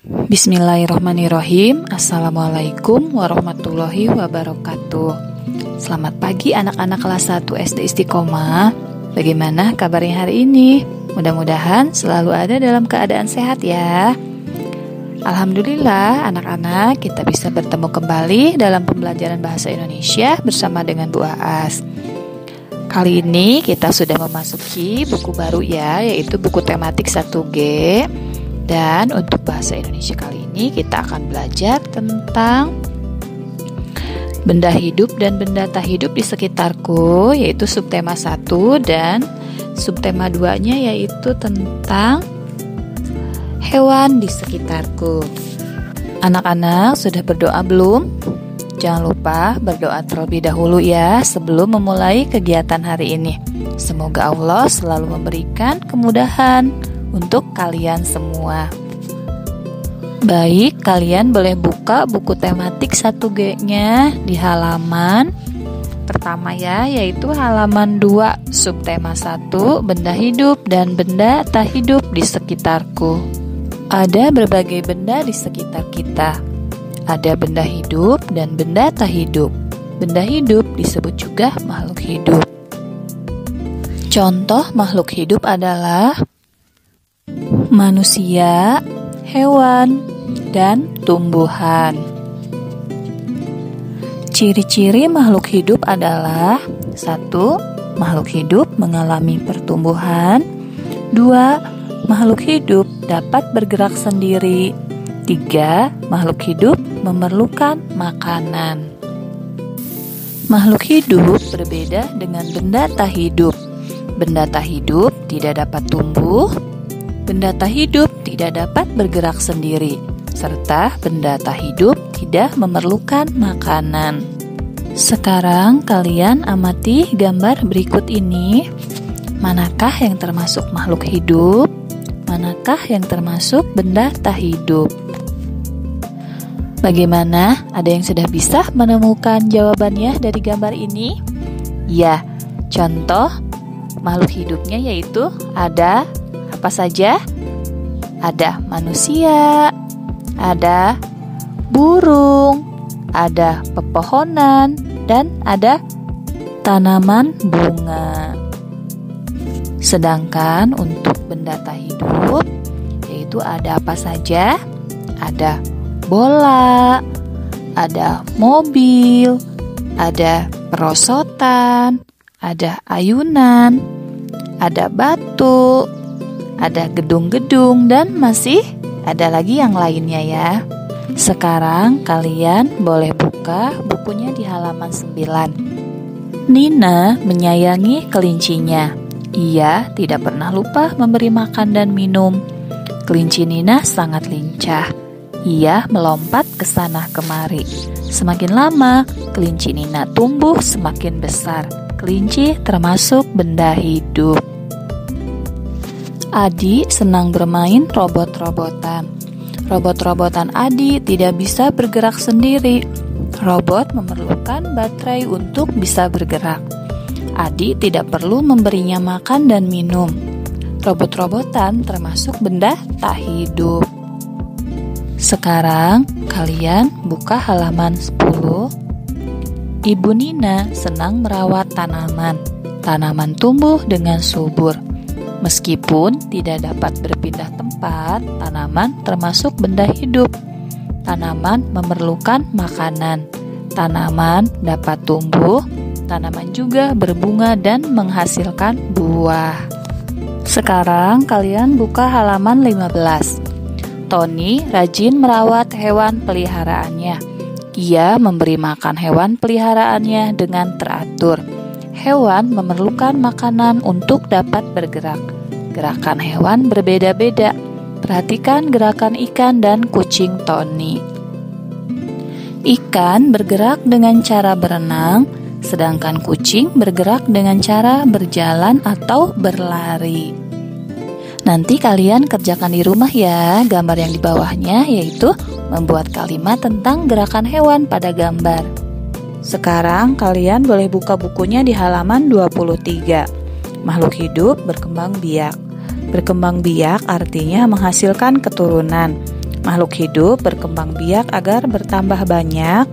Bismillahirrahmanirrahim. Assalamualaikum warahmatullahi wabarakatuh. Selamat pagi anak-anak kelas 1 SD Istiqomah. Bagaimana kabarnya hari ini? Mudah-mudahan selalu ada dalam keadaan sehat ya. Alhamdulillah anak-anak, kita bisa bertemu kembali dalam pembelajaran bahasa Indonesia bersama dengan Bu Aas. Kali ini kita sudah memasuki buku baru ya, yaitu buku tematik 1G. Dan untuk bahasa Indonesia kali ini kita akan belajar tentang benda hidup dan benda tak hidup di sekitarku, yaitu subtema 1, dan subtema 2-nya yaitu tentang hewan di sekitarku. Anak-anak sudah berdoa belum? Jangan lupa berdoa terlebih dahulu ya sebelum memulai kegiatan hari ini. Semoga Allah selalu memberikan kemudahan untuk kalian semua. Baik, kalian boleh buka buku tematik 1G-nya di halaman pertama ya, yaitu halaman 2, subtema 1, benda hidup dan benda tak hidup di sekitarku. Ada berbagai benda di sekitar kita. Ada benda hidup dan benda tak hidup. Benda hidup disebut juga makhluk hidup. Contoh makhluk hidup adalah manusia, hewan, dan tumbuhan. Ciri-ciri makhluk hidup adalah 1. Makhluk hidup mengalami pertumbuhan. 2. Makhluk hidup dapat bergerak sendiri. 3. Makhluk hidup memerlukan makanan. Makhluk hidup berbeda dengan benda tak hidup. Benda tak hidup tidak dapat tumbuh. Benda tak hidup tidak dapat bergerak sendiri, serta benda tak hidup tidak memerlukan makanan. Sekarang kalian amati gambar berikut ini. Manakah yang termasuk makhluk hidup? Manakah yang termasuk benda tak hidup? Bagaimana? Ada yang sudah bisa menemukan jawabannya dari gambar ini? Ya, contoh makhluk hidupnya yaitu ada apa saja? Ada manusia, ada burung, ada pepohonan, dan ada tanaman bunga. Sedangkan untuk benda tak hidup, yaitu ada apa saja? Ada bola, ada mobil, ada perosotan, ada ayunan, ada batu, ada gedung-gedung, dan masih ada lagi yang lainnya ya. Sekarang kalian boleh buka bukunya di halaman 9. Nina menyayangi kelincinya. Ia tidak pernah lupa memberi makan dan minum. Kelinci Nina sangat lincah. Ia melompat ke sana kemari. Semakin lama, kelinci Nina tumbuh semakin besar. Kelinci termasuk benda hidup. Adi senang bermain robot-robotan. Robot-robotan Adi tidak bisa bergerak sendiri. Robot memerlukan baterai untuk bisa bergerak. Adi tidak perlu memberinya makan dan minum. Robot-robotan termasuk benda tak hidup. Sekarang kalian buka halaman 10. Ibu Nina senang merawat tanaman. Tanaman tumbuh dengan subur. Meskipun tidak dapat berpindah tempat, tanaman termasuk benda hidup. Tanaman memerlukan makanan. Tanaman dapat tumbuh, tanaman juga berbunga dan menghasilkan buah. Sekarang kalian buka halaman 15. Tony rajin merawat hewan peliharaannya. Ia memberi makan hewan peliharaannya dengan teratur. Hewan memerlukan makanan untuk dapat bergerak. Gerakan hewan berbeda-beda. Perhatikan gerakan ikan dan kucing Tony. Ikan bergerak dengan cara berenang, sedangkan kucing bergerak dengan cara berjalan atau berlari. Nanti kalian kerjakan di rumah ya gambar yang di bawahnya, yaitu membuat kalimat tentang gerakan hewan pada gambar. Sekarang kalian boleh buka bukunya di halaman 23. Makhluk hidup berkembang biak. Berkembang biak artinya menghasilkan keturunan. Makhluk hidup berkembang biak agar bertambah banyak.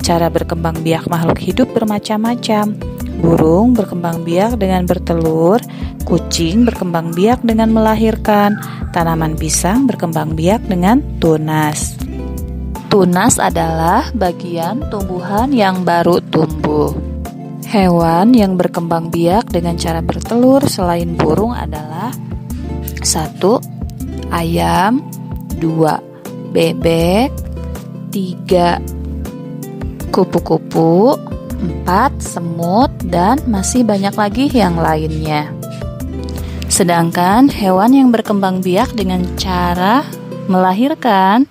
Cara berkembang biak makhluk hidup bermacam-macam. Burung berkembang biak dengan bertelur, kucing berkembang biak dengan melahirkan, tanaman pisang berkembang biak dengan tunas. Tunas adalah bagian tumbuhan yang baru tumbuh. Hewan yang berkembang biak dengan cara bertelur selain burung adalah 1. Ayam, 2. Bebek, 3. Kupu-kupu, 4. Semut, dan masih banyak lagi yang lainnya. Sedangkan hewan yang berkembang biak dengan cara melahirkan,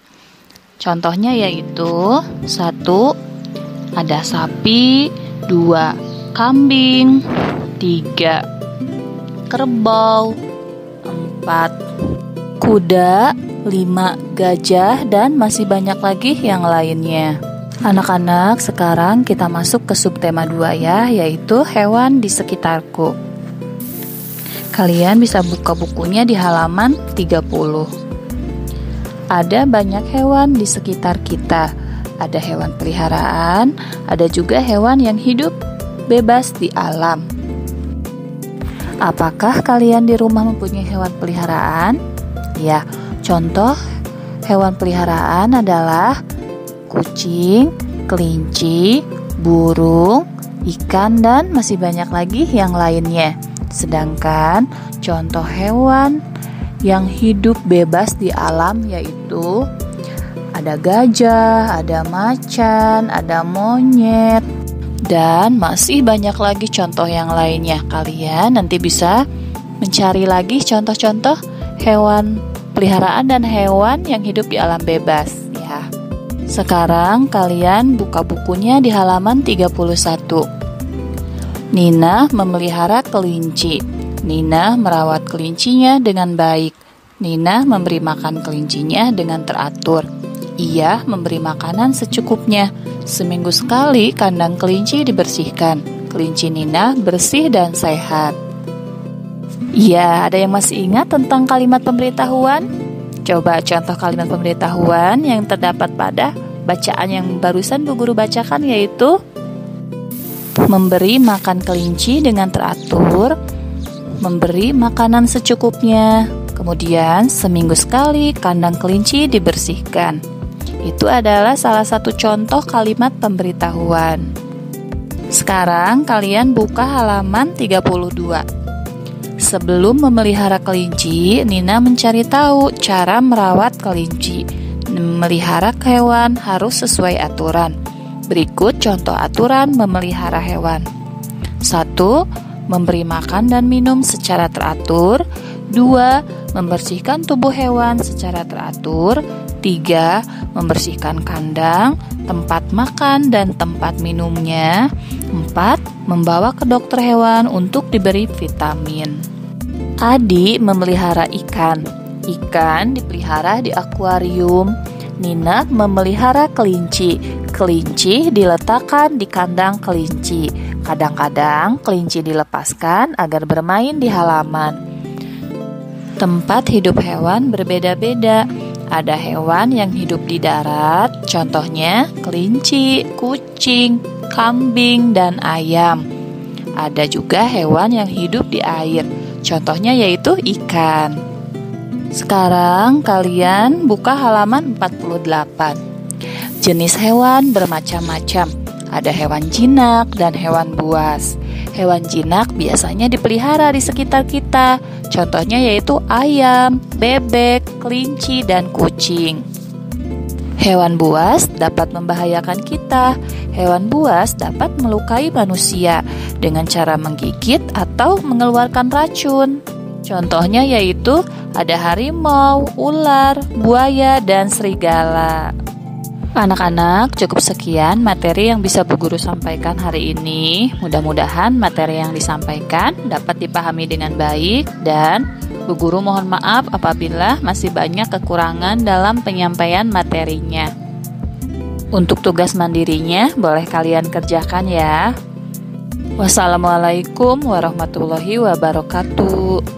contohnya yaitu 1. Ada sapi, 2. Kambing, 3. Kerbau, 4. Kuda, 5. Gajah, dan masih banyak lagi yang lainnya. Anak-anak, sekarang kita masuk ke subtema 2 ya, yaitu hewan di sekitarku. Kalian bisa buka bukunya di halaman 30. Ada banyak hewan di sekitar kita. Ada hewan peliharaan, ada juga hewan yang hidup bebas di alam. Apakah kalian di rumah mempunyai hewan peliharaan? Ya, contoh hewan peliharaan adalah kucing, kelinci, burung, ikan, dan masih banyak lagi yang lainnya. Sedangkan contoh hewan yang hidup bebas di alam yaitu ada gajah, ada macan, ada monyet, dan masih banyak lagi contoh yang lainnya. Kalian nanti bisa mencari lagi contoh-contoh hewan peliharaan dan hewan yang hidup di alam bebas ya. Sekarang kalian buka bukunya di halaman 31. Nina memelihara kelinci. Nina merawat kelincinya dengan baik. Nina memberi makan kelincinya dengan teratur. Ia memberi makanan secukupnya. Seminggu sekali kandang kelinci dibersihkan. Kelinci Nina bersih dan sehat. Ya, ada yang masih ingat tentang kalimat pemberitahuan? Coba contoh kalimat pemberitahuan yang terdapat pada bacaan yang barusan Bu Guru bacakan, yaitu memberi makan kelinci dengan teratur, memberi makanan secukupnya, kemudian seminggu sekali kandang kelinci dibersihkan. Itu adalah salah satu contoh kalimat pemberitahuan. Sekarang kalian buka halaman 32. Sebelum memelihara kelinci, Nina mencari tahu cara merawat kelinci. Memelihara hewan harus sesuai aturan. Berikut contoh aturan memelihara hewan. 1. Memberi makan dan minum secara teratur. 2. Membersihkan tubuh hewan secara teratur. 3. Membersihkan kandang, tempat makan, dan tempat minumnya. 4. Membawa ke dokter hewan untuk diberi vitamin. Adi memelihara ikan. Ikan dipelihara di akuarium. Nina memelihara kelinci. Kelinci diletakkan di kandang kelinci. Kadang-kadang kelinci dilepaskan agar bermain di halaman. Tempat hidup hewan berbeda-beda. Ada hewan yang hidup di darat, contohnya kelinci, kucing, kambing, dan ayam. Ada juga hewan yang hidup di air, contohnya yaitu ikan. Sekarang kalian buka halaman 48. Jenis hewan bermacam-macam. Ada hewan jinak dan hewan buas. Hewan jinak biasanya dipelihara di sekitar kita. Contohnya yaitu ayam, bebek, kelinci, dan kucing. Hewan buas dapat membahayakan kita. Hewan buas dapat melukai manusia dengan cara menggigit atau mengeluarkan racun. Contohnya yaitu ada harimau, ular, buaya, dan serigala. Anak-anak, cukup sekian materi yang bisa Bu Guru sampaikan hari ini. Mudah-mudahan materi yang disampaikan dapat dipahami dengan baik, dan Bu Guru mohon maaf apabila masih banyak kekurangan dalam penyampaian materinya. Untuk tugas mandirinya boleh kalian kerjakan ya. Wassalamualaikum warahmatullahi wabarakatuh.